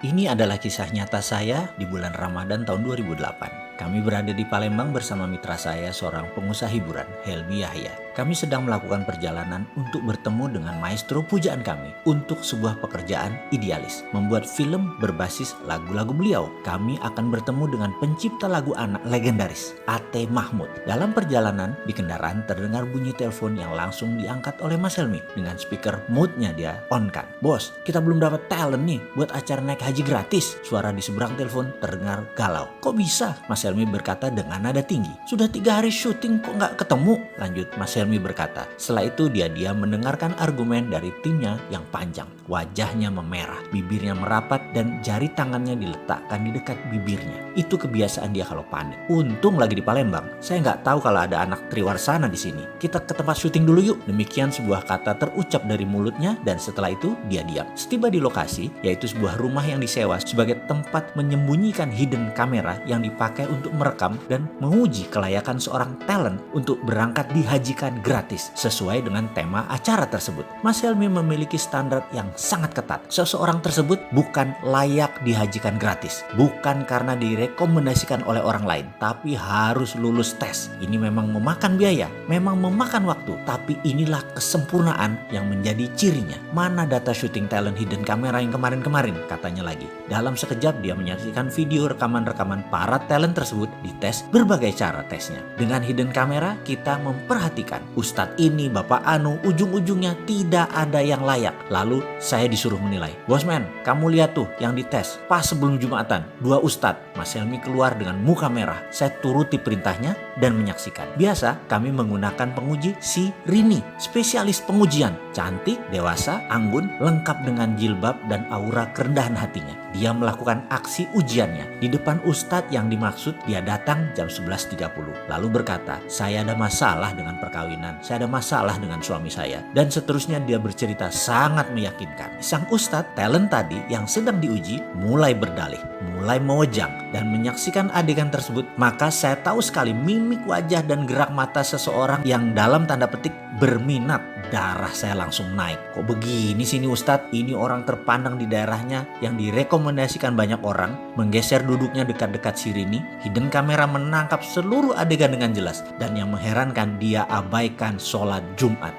Ini adalah kisah nyata saya di bulan Ramadan tahun 2008. Kami berada di Palembang bersama mitra saya, seorang pengusaha hiburan, Helmi Yahya. Kami sedang melakukan perjalanan untuk bertemu dengan maestro pujaan kami untuk sebuah pekerjaan idealis, membuat film berbasis lagu-lagu beliau. Kami akan bertemu dengan pencipta lagu anak legendaris, A.T. Mahmud. Dalam perjalanan di kendaraan terdengar bunyi telepon yang langsung diangkat oleh Mas Helmi. Dengan speaker mode-nya dia on-kan. "Bos, kita belum dapat talent nih buat acara naik haji gratis." Suara di seberang telepon terdengar galau. "Kok bisa?" Mas Helmi berkata dengan nada tinggi. "Sudah 3 hari syuting kok nggak ketemu?" Lanjut Mas Helmi berkata. Setelah itu dia mendengarkan argumen dari timnya yang panjang. Wajahnya memerah, bibirnya merapat dan jari tangannya diletakkan di dekat bibirnya. Itu kebiasaan dia kalau panik. Untung lagi di Palembang. Saya nggak tahu kalau ada anak Triwarsana di sini. "Kita ke tempat syuting dulu yuk." Demikian sebuah kata terucap dari mulutnya dan setelah itu dia diam. Setiba di lokasi, yaitu sebuah rumah yang disewa sebagai tempat menyembunyikan hidden kamera yang dipakai untuk merekam dan menguji kelayakan seorang talent untuk berangkat dihajikan gratis sesuai dengan tema acara tersebut. Mas Helmi memiliki standar yang sangat ketat. Seseorang tersebut bukan layak dihajikan gratis, bukan karena direkomendasikan oleh orang lain, tapi harus lulus tes. Ini memang memakan biaya, memang memakan waktu, tapi inilah kesempurnaan yang menjadi cirinya. "Mana data syuting talent hidden kamera yang kemarin-kemarin?" katanya lagi. Dalam sekejap dia menyaksikan video rekaman-rekaman para talent tersebut dites berbagai cara tesnya. Dengan hidden kamera kita memperhatikan Ustadz ini, Bapak Anu, ujung-ujungnya tidak ada yang layak. Lalu saya disuruh menilai. "Bosman, kamu lihat tuh yang dites pas sebelum Jumatan, 2 Ustadz." Mas Helmi keluar dengan muka merah. Saya turuti perintahnya dan menyaksikan. Biasa kami menggunakan penguji si Rini, spesialis pengujian. Cantik, dewasa, anggun, lengkap dengan jilbab dan aura kerendahan hatinya. Dia melakukan aksi ujiannya di depan Ustadz yang dimaksud. Dia datang jam 11.30 lalu berkata, "Saya ada masalah dengan perkawinan, saya ada masalah dengan suami saya." Dan seterusnya dia bercerita sangat meyakinkan. Sang Ustadz talent tadi yang sedang diuji mulai berdalih, mulai mewejang dan menyaksikan adegan tersebut. Maka saya tahu sekali mimik wajah dan gerak mata seseorang yang dalam tanda petik berminat. Darah saya langsung naik. Kok begini sih ini Ustadz? Ini orang terpandang di daerahnya yang direkomendasikan banyak orang. Menggeser duduknya dekat-dekat si Rini. Hidden kamera menangkap seluruh adegan dengan jelas. Dan yang mengherankan dia abaikan sholat Jumat.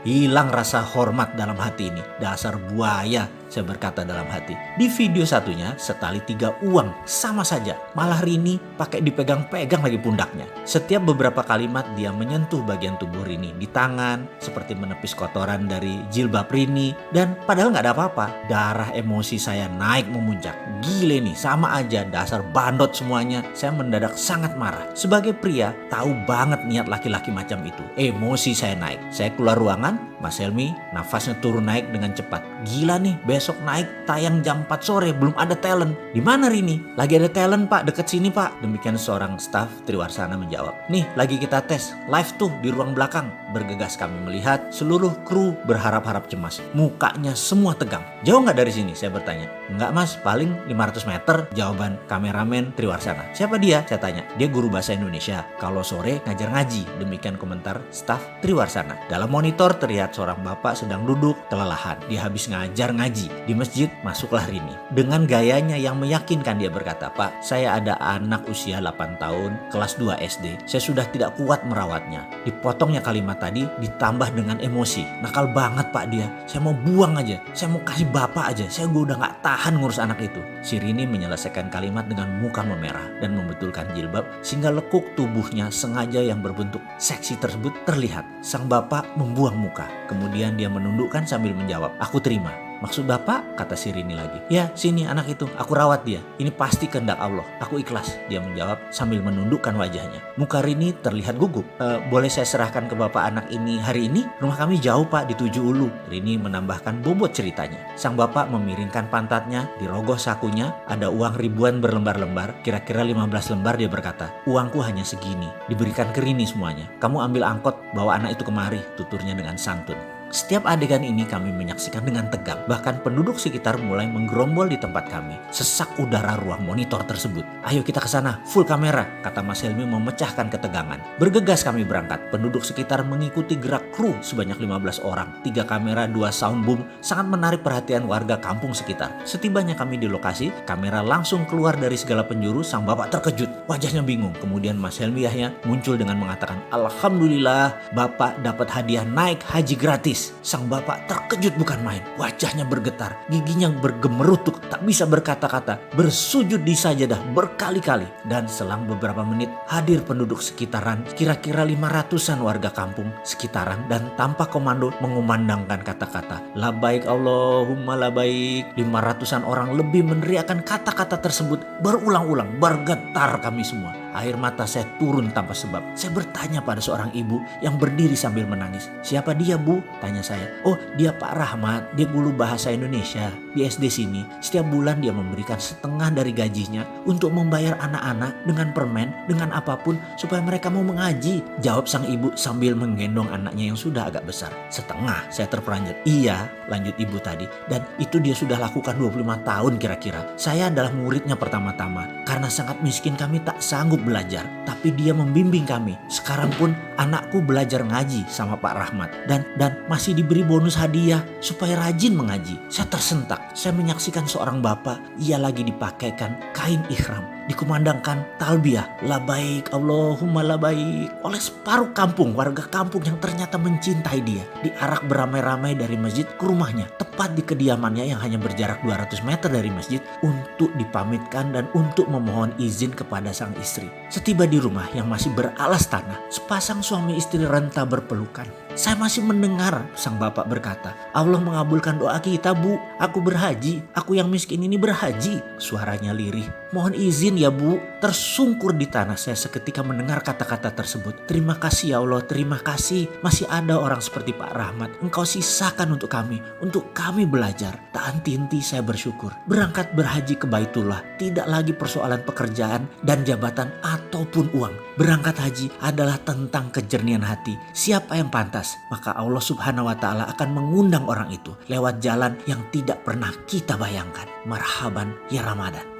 Hilang rasa hormat dalam hati ini. Dasar buaya, saya berkata dalam hati. Di video satunya setali 3 uang sama saja. Malah Rini pakai dipegang-pegang lagi pundaknya. Setiap beberapa kalimat dia menyentuh bagian tubuh Rini di tangan, seperti menepis kotoran dari jilbab Rini. Dan padahal nggak ada apa-apa. Darah emosi saya naik memuncak. Gile nih, sama aja, dasar bandot semuanya. Saya mendadak sangat marah. Sebagai pria, tahu banget niat laki-laki macam itu. Emosi saya naik. Saya keluar ruangan. Mas Helmi nafasnya turun naik dengan cepat. "Gila nih, besok naik tayang jam 4 sore belum ada talent." "Di mana Rini?" "Lagi ada talent Pak, deket sini Pak." Demikian seorang staf Triwarsana menjawab. "Nih lagi kita tes, live tuh di ruang belakang." Bergegas kami melihat seluruh kru berharap-harap cemas. Mukanya semua tegang. "Jauh nggak dari sini?" saya bertanya. "Enggak Mas, paling 500 meter." Jawaban kameramen Triwarsana. "Siapa dia?" saya tanya. "Dia guru bahasa Indonesia. Kalau sore ngajar ngaji." Demikian komentar staf Triwarsana. Dalam monitor terlihat seorang bapak sedang duduk kelelahan. Dia habis ngajar ngaji. Di masjid masuklah Rini. Dengan gayanya yang meyakinkan dia berkata, "Pak, saya ada anak usia 8 tahun, kelas 2 SD. Saya sudah tidak kuat merawatnya." Dipotongnya kalimat tadi ditambah dengan emosi. "Nakal banget Pak dia. Saya mau buang aja. Saya mau kasih bapak aja. Saya udah gak tahan ngurus anak itu." Si Rini menyelesaikan kalimat dengan muka memerah dan membetulkan jilbab sehingga lekuk tubuhnya sengaja yang berbentuk seksi tersebut terlihat. Sang bapak membuang muka. Kemudian dia menundukkan sambil menjawab, "Aku terima." "Maksud Bapak?" kata si Rini lagi. "Ya, sini anak itu, aku rawat dia. Ini pasti kehendak Allah. Aku ikhlas." Dia menjawab sambil menundukkan wajahnya. Muka Rini terlihat gugup. Boleh saya serahkan ke Bapak anak ini hari ini? Rumah kami jauh Pak, di 7 Ulu." Rini menambahkan bobot ceritanya. Sang bapak memiringkan pantatnya, di rogoh sakunya ada uang ribuan berlembar-lembar, kira-kira 15 lembar. Dia berkata, "Uangku hanya segini." Diberikan ke Rini semuanya. "Kamu ambil angkot, bawa anak itu kemari," tuturnya dengan santun. Setiap adegan ini kami menyaksikan dengan tegang. Bahkan penduduk sekitar mulai menggerombol di tempat kami. Sesak udara ruang monitor tersebut. "Ayo kita ke sana, full kamera," kata Mas Helmi memecahkan ketegangan. Bergegas kami berangkat. Penduduk sekitar mengikuti gerak kru sebanyak 15 orang. 3 kamera, 2 sound boom sangat menarik perhatian warga kampung sekitar. Setibanya kami di lokasi, kamera langsung keluar dari segala penjuru. Sang bapak terkejut, wajahnya bingung. Kemudian Mas Helmi Yahya muncul dengan mengatakan, "Alhamdulillah, bapak dapat hadiah naik haji gratis." Sang bapak terkejut bukan main. Wajahnya bergetar, giginya bergemerutuk, tak bisa berkata-kata, bersujud di sajadah berkali-kali. Dan selang beberapa menit hadir penduduk sekitaran, kira-kira 500-an warga kampung sekitaran, dan tanpa komando mengumandangkan kata-kata, "Labaik Allahumma labaik." 500-an orang lebih meneriakkan kata-kata tersebut berulang-ulang. Bergetar kami semua. Air mata saya turun tanpa sebab. Saya bertanya pada seorang ibu yang berdiri sambil menangis. "Siapa dia, Bu?" tanya saya. "Oh, dia Pak Rahmat. Dia guru bahasa Indonesia di SD sini. Setiap bulan dia memberikan setengah dari gajinya untuk membayar anak-anak dengan permen, dengan apapun supaya mereka mau mengaji," jawab sang ibu sambil menggendong anaknya yang sudah agak besar. "Setengah?" saya terperanjat. "Iya," lanjut ibu tadi. "Dan itu dia sudah lakukan 25 tahun kira-kira. Saya adalah muridnya pertama-tama. Karena sangat miskin kami tak sanggup belajar, tapi dia membimbing kami. Sekarang pun anakku belajar ngaji sama Pak Rahmat dan masih diberi bonus hadiah supaya rajin mengaji." Saya tersentak. Saya menyaksikan seorang bapak, ia lagi dipakaikan kain ihram, dikumandangkan talbiyah, "Labaik Allahumma labaik," oleh separuh kampung, warga kampung yang ternyata mencintai dia. Diarak beramai-ramai dari masjid ke rumahnya, tepat di kediamannya yang hanya berjarak 200 meter dari masjid, untuk dipamitkan dan untuk memohon izin kepada sang istri. Setiba di rumah yang masih beralas tanah, sepasang suami istri renta berpelukan. Saya masih mendengar sang bapak berkata, "Allah mengabulkan doa kita, Bu. Aku berhaji. Aku yang miskin ini berhaji." Suaranya lirih. "Mohon izin ya, Bu." Tersungkur di tanah saya seketika mendengar kata-kata tersebut. "Terima kasih ya Allah, terima kasih. Masih ada orang seperti Pak Rahmat. Engkau sisakan untuk kami belajar." Tak henti-henti saya bersyukur. Berangkat berhaji ke Baitullah tidak lagi persoalan pekerjaan dan jabatan ataupun uang. Berangkat haji adalah tentang kejernihan hati. Siapa yang pantas, maka Allah Subhanahu wa Ta'ala akan mengundang orang itu lewat jalan yang tidak pernah kita bayangkan. Marhaban ya Ramadan.